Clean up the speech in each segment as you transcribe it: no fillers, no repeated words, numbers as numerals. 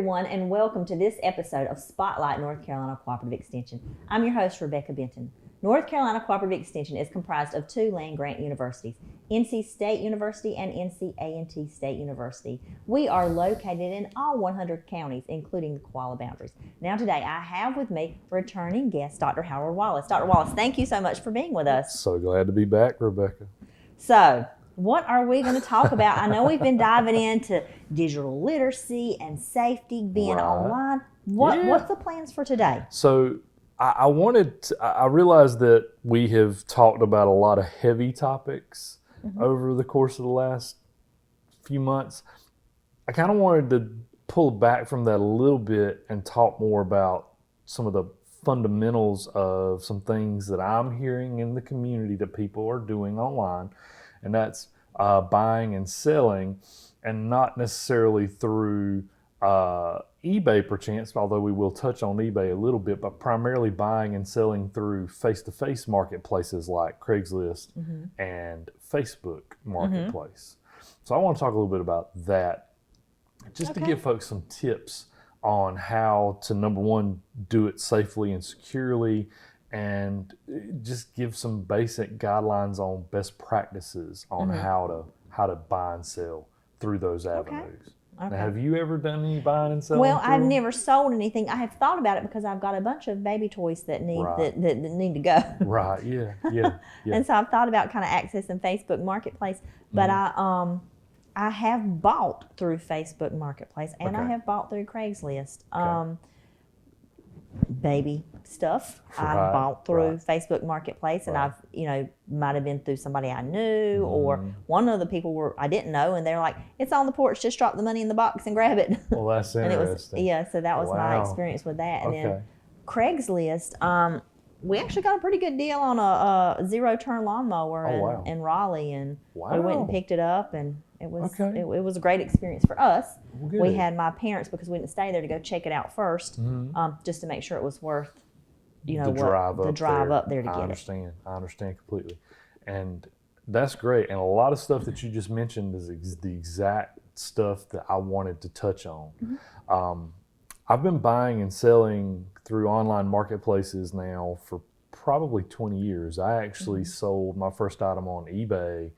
everyone, and welcome to this episode of Spotlight North Carolina Cooperative Extension. I'm your host, Rebecca Benton. North Carolina Cooperative Extension is comprised of two land-grant universities, NC State University and NC A&T State University. We are located in all 100 counties, including the koala boundaries. Now today, I have with me returning guest, Dr. Howard Wallace. Dr. Wallace, thank you so much for being with us. So glad to be back, Rebecca. So, what are we going to talk about? I know we've been diving into digital literacy and safety, being online. What's the plans for today? So I realized that we have talked about a lot of heavy topics over the course of the last few months. I kind of wanted to pull back from that a little bit and talk more about some of the fundamentals of some things that I'm hearing in the community that people are doing online. And that's buying and selling, and not necessarily through eBay perchance, although we will touch on eBay a little bit, but primarily buying and selling through face-to-face marketplaces like Craigslist and Facebook Marketplace. So I want to talk a little bit about that, just to give folks some tips on how to, number one, do it safely and securely, and just give some basic guidelines on best practices on how to buy and sell through those avenues. Now, have you ever done any buying and selling? Well, I've never sold anything. I have thought about it because I've got a bunch of baby toys that need that need to go. Right. Yeah. And so I've thought about kind of accessing Facebook Marketplace, but I have bought through Facebook Marketplace and I have bought through Craigslist. Baby stuff I bought through Facebook Marketplace, and I've might have been through somebody I knew or one of the people I didn't know, and they're like, it's on the porch, just drop the money in the box and grab it. Well, that's interesting. So that was my experience with that. And then Craigslist, we actually got a pretty good deal on a zero-turn lawnmower in Raleigh, and we went and picked it up, and it was a great experience for us. We had my parents, because we didn't stay there, to go check it out first, just to make sure it was worth the drive up there to get it. I understand completely, and that's great. And a lot of stuff that you just mentioned is the exact stuff that I wanted to touch on. I've been buying and selling through online marketplaces now for probably 20 years. I actually sold my first item on eBay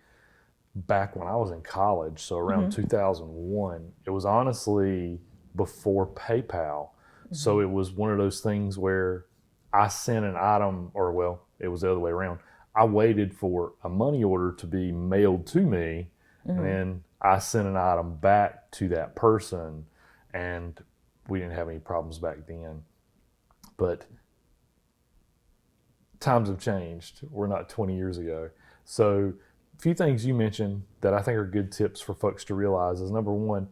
back when I was in college, so around 2001. It was honestly before PayPal. So it was one of those things where I sent an item, it was the other way around. I waited for a money order to be mailed to me, and then I sent an item back to that person, and we didn't have any problems back then. But times have changed. We're not 20 years ago. So a few things you mentioned that I think are good tips for folks to realize is, number one,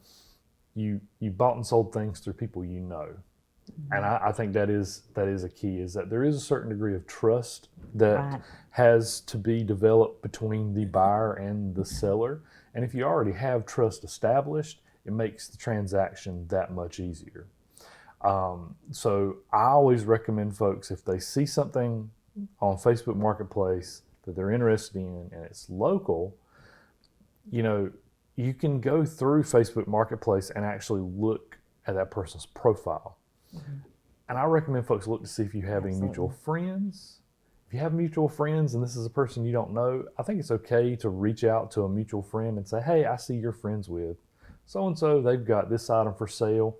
you bought and sold things through people you know. And I think that is a key, is that there is a certain degree of trust that has to be developed between the buyer and the seller. And if you already have trust established, it makes the transaction that much easier. So I always recommend folks, if they see something on Facebook Marketplace that they're interested in and it's local, you can go through Facebook Marketplace and actually look at that person's profile. And I recommend folks look to see if you have any mutual friends. If you have mutual friends and this is a person you don't know, I think it's okay to reach out to a mutual friend and say, hey, I see you're friends with so-and-so, they've got this item for sale.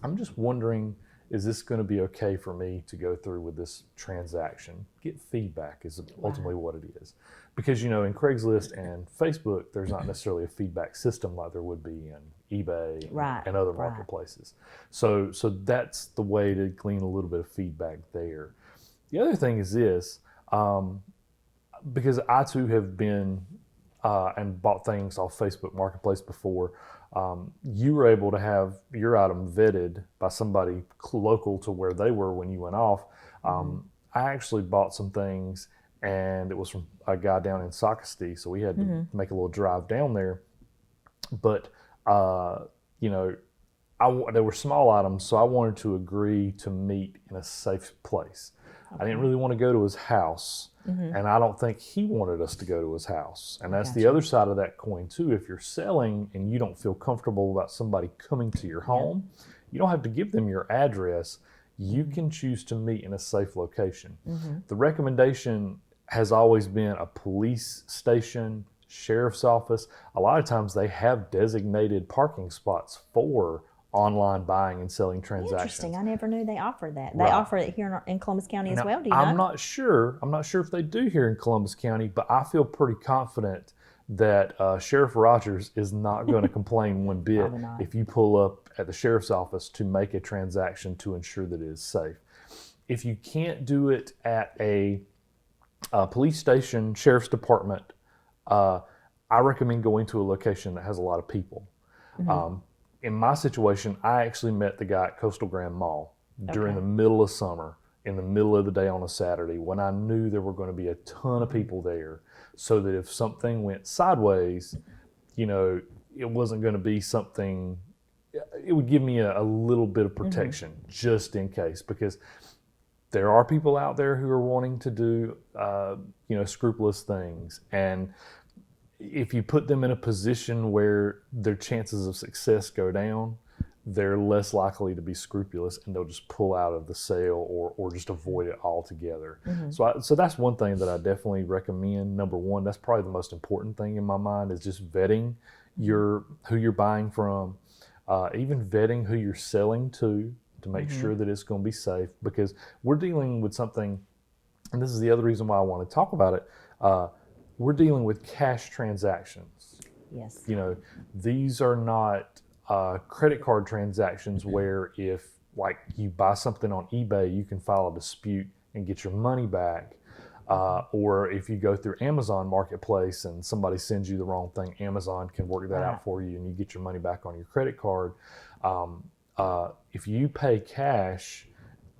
I'm just wondering, is this going to be okay for me to go through with this transaction? Get feedback is ultimately what it is. Because, in Craigslist and Facebook, there's not necessarily a feedback system like there would be in eBay and other marketplaces. So that's the way to glean a little bit of feedback there. The other thing is this, because I too have been and bought things off Facebook Marketplace before, you were able to have your item vetted by somebody local to where they were when you went off. I actually bought some things, and it was from a guy down in Socastee, so we had to make a little drive down there. But they were small items, so I wanted to agree to meet in a safe place. I didn't really want to go to his house, and I don't think he wanted us to go to his house. And that's the other side of that coin too. If you're selling and you don't feel comfortable about somebody coming to your home, You don't have to give them your address. You can choose to meet in a safe location. The recommendation has always been a police station, sheriff's office. A lot of times they have designated parking spots for online buying and selling transactions. Interesting. I never knew they offered that. They Right. offer it here in Columbus County as Now, well. Do you know? I'm not sure if they do here in Columbus County, but I feel pretty confident that Sheriff Rogers is not going to complain one bit Probably not. if you pull up at the sheriff's office to make a transaction to ensure that it is safe. If you can't do it at a police station, sheriff's department, I recommend going to a location that has a lot of people. In my situation, I actually met the guy at Coastal Grand Mall during the middle of summer, in the middle of the day on a Saturday, when I knew there were going to be a ton of people there, so that if something went sideways, it wasn't going to be something, it would give me a little bit of protection just in case, because there are people out there who are wanting to do, scrupulous things. And if you put them in a position where their chances of success go down, they're less likely to be scrupulous, and they'll just pull out of the sale or just avoid it altogether. So that's one thing that I definitely recommend. Number one, that's probably the most important thing in my mind, is just vetting who you're buying from, even vetting who you're selling to make sure that it's going to be safe, because we're dealing with something, and this is the other reason why I want to talk about it. We're dealing with cash transactions. Yes. These are not credit card transactions where if like you buy something on eBay, you can file a dispute and get your money back. Or if you go through Amazon Marketplace and somebody sends you the wrong thing, Amazon can work that out for you and you get your money back on your credit card. If you pay cash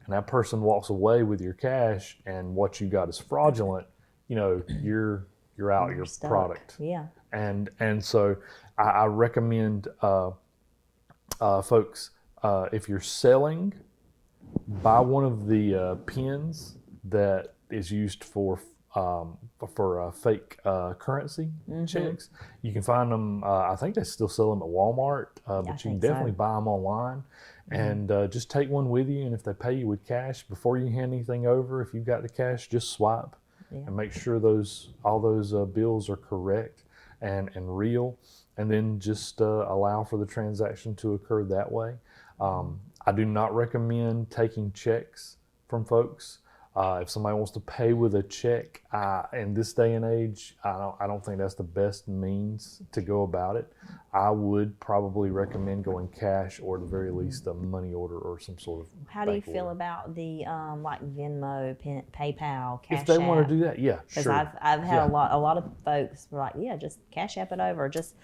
and that person walks away with your cash and what you got is fraudulent, you're out your stuck. product. Yeah. And so I recommend folks, if you're selling, buy one of the pins that is used for fake currency checks. You can find them. I think they still sell them at Walmart, but you can definitely buy them online. And just take one with you. And if they pay you with cash, before you hand anything over, if you've got the cash, just swipe and make sure all those bills are correct and real, and then just allow for the transaction to occur that way. I do not recommend taking checks from folks. If somebody wants to pay with a check, in this day and age, I don't think that's the best means to go about it. I would probably recommend going cash, or at the very least a money order or some sort of. How do you feel about the like Venmo, PayPal, Cash App? If they want to do that, yeah, because sure. I've had a lot of folks were like, just Cash App it over, just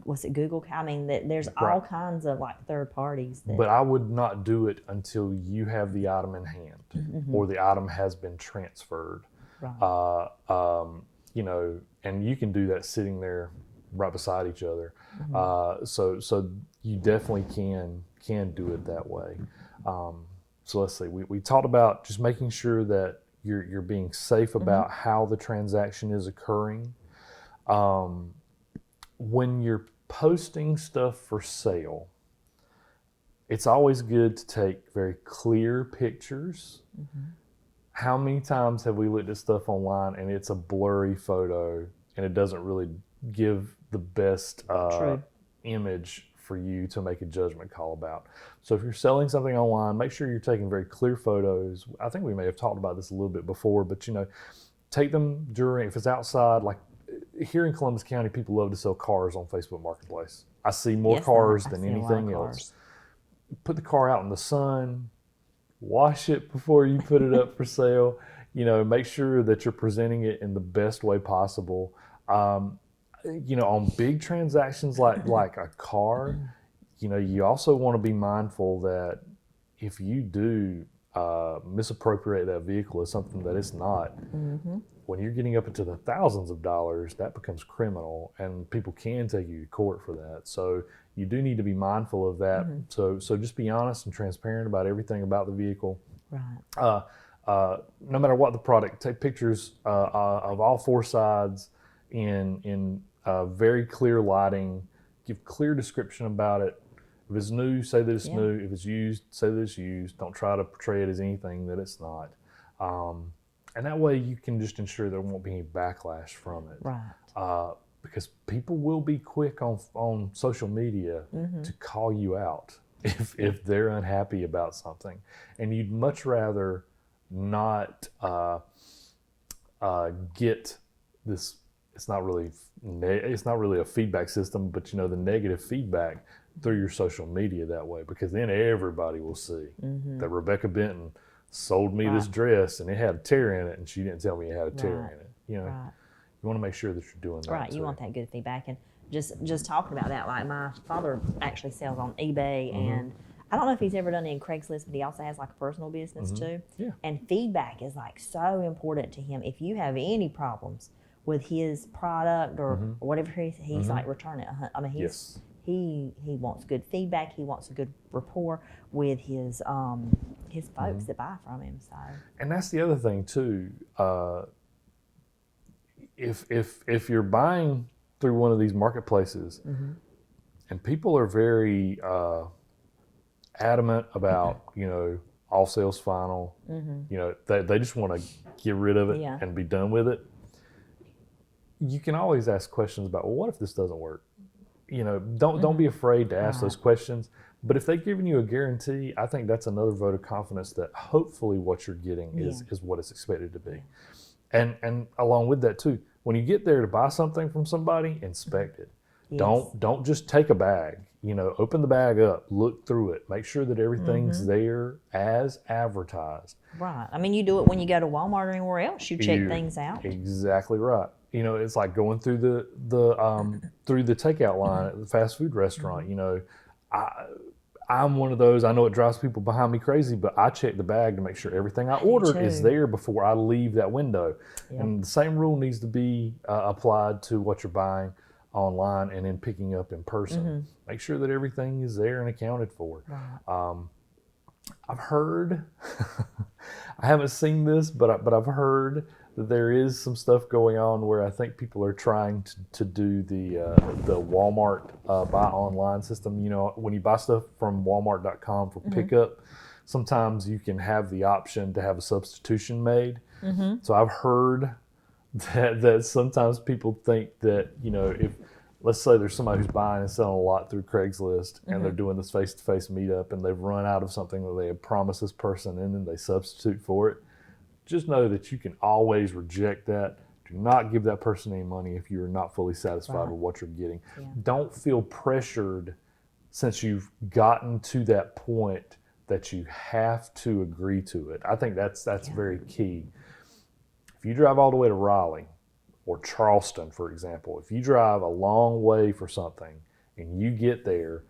was it Google? I mean, there's all kinds of like third parties. But I would not do it until you have the item in hand or the item has been transferred. Right. And you can do that sitting there right beside each other. So you definitely can do it that way. So let's see. We talked about just making sure that you're being safe about how the transaction is occurring. When you're posting stuff for sale, it's always good to take very clear pictures. How many times have we looked at stuff online and it's a blurry photo and it doesn't really give the best image for you to make a judgment call about? So if you're selling something online, make sure you're taking very clear photos. I think we may have talked about this a little bit before, but take them during, if it's outside, like here in Columbus County, people love to sell cars on Facebook Marketplace. I see more cars than anything else. Put the car out in the sun, wash it before you put it up for sale. Make sure that you're presenting it in the best way possible. On big transactions like a car, you also want to be mindful that if you do misappropriate that vehicle as something that it's not, when you're getting up into the thousands of dollars, that becomes criminal, and people can take you to court for that. So you do need to be mindful of that. So just be honest and transparent about everything about the vehicle. Right. No matter what the product, take pictures of all four sides in very clear lighting. Give clear description about it. If it's new, say that it's new. If it's used, say that it's used. Don't try to portray it as anything that it's not. And that way you can just ensure there won't be any backlash from it. Right. Because people will be quick on social media to call you out if they're unhappy about something. And you'd much rather not get this, it's not really a feedback system, but the negative feedback through your social media that way, because then everybody will see that Rebecca Benton sold me this dress and it had a tear in it and she didn't tell me it had a tear in it. You want to make sure that you're doing that. Right, you want that good feedback. And just talking about that, like my father actually sells on eBay, and I don't know if he's ever done it in Craigslist, but he also has like a personal business too. Yeah. And feedback is like so important to him. If you have any problems with his product or whatever, he's like, return it. I mean, he wants good feedback. He wants a good rapport with his folks that buy from him. So. And that's the other thing too. If you're buying through one of these marketplaces, and people are very adamant about all sales final, they just want to get rid of it and be done with it. You can always ask questions about, well, what if this doesn't work? Don't be afraid to ask those questions. But if they've given you a guarantee, I think that's another vote of confidence that hopefully what you're getting is what it's expected to be. And along with that too, when you get there to buy something from somebody, inspect it. Yes. Don't just take a bag. Open the bag up, look through it, make sure that everything's there as advertised. Right. I mean, you do it when you go to Walmart or anywhere else. You check things out. Exactly right. It's like going through the through the takeout line at the fast food restaurant. I'm one of those, I know it drives people behind me crazy, but I check the bag to make sure everything I ordered is there before I leave that window. Yep. And the same rule needs to be applied to what you're buying online and then picking up in person. Make sure that everything is there and accounted for. Right. I've heard, I haven't seen this, but I've heard that there is some stuff going on where I think people are trying to do the Walmart buy online system. When you buy stuff from Walmart.com for pickup, sometimes you can have the option to have a substitution made. So I've heard that sometimes people think that, if, let's say there's somebody who's buying and selling a lot through Craigslist and they're doing this face-to-face meetup and they've run out of something that they had promised this person and then they substitute for it. Just know that you can always reject that. Do not give that person any money if you're not fully satisfied with what you're getting. Yeah. Don't feel pressured since you've gotten to that point that you have to agree to it. I think that's very key. If you drive all the way to Raleigh or Charleston, for example, if you drive a long way for something and you get there,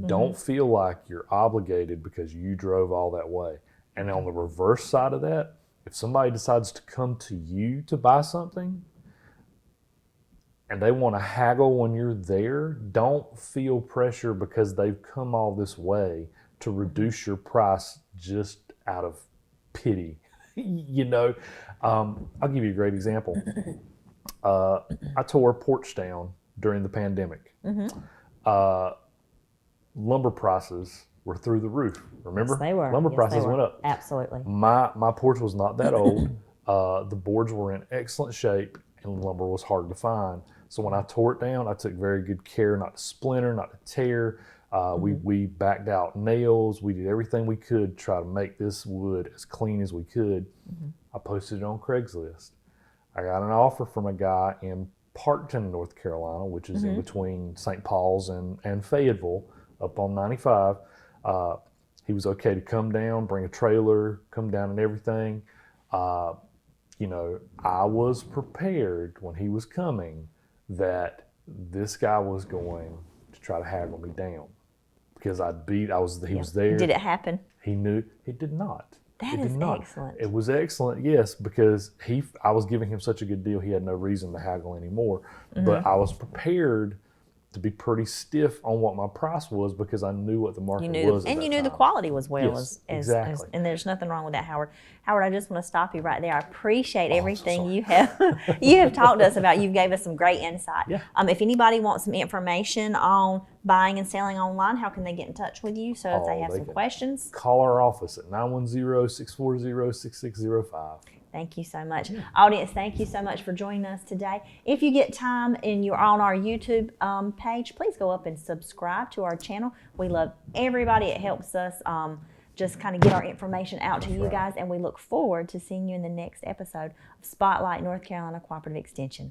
don't feel like you're obligated because you drove all that way. And on the reverse side of that, if somebody decides to come to you to buy something and they want to haggle when you're there, don't feel pressure because they've come all this way to reduce your price just out of pity. I'll give you a great example. I tore a porch down during the pandemic. Lumber prices were through the roof. Remember? Yes, they were. Lumber prices went up. Absolutely. My porch was not that old. The boards were in excellent shape and lumber was hard to find. So when I tore it down, I took very good care not to splinter, not to tear. We backed out nails. We did everything we could to try to make this wood as clean as we could. I posted it on Craigslist. I got an offer from a guy in Parkton, North Carolina, which is in between St. Paul's and Fayetteville, up on 95. He was okay to come down, bring a trailer, come down and everything. I was prepared when he was coming that this guy was going to try to haggle me down because he was there. Did it happen? He knew. It did not. That is excellent. It was excellent, yes, because I was giving him such a good deal, he had no reason to haggle anymore. But I was prepared to be pretty stiff on what my price was because I knew what the market was. And at you that knew the time. quality was well Yes, as exactly. and there's nothing wrong with that, Howard. Howard, I just want to stop you right there. I appreciate everything sorry. you have talked to us about. You gave us some great insight. Yeah. If anybody wants some information on buying and selling online, how can they get in touch with you? So if they have some questions, call our office at 910-640-6605. Thank you so much. Audience, thank you so much for joining us today. If you get time and you're on our YouTube page, please go up and subscribe to our channel. We love everybody. It helps us just kind of get our information out to you guys, and we look forward to seeing you in the next episode of Spotlight North Carolina Cooperative Extension.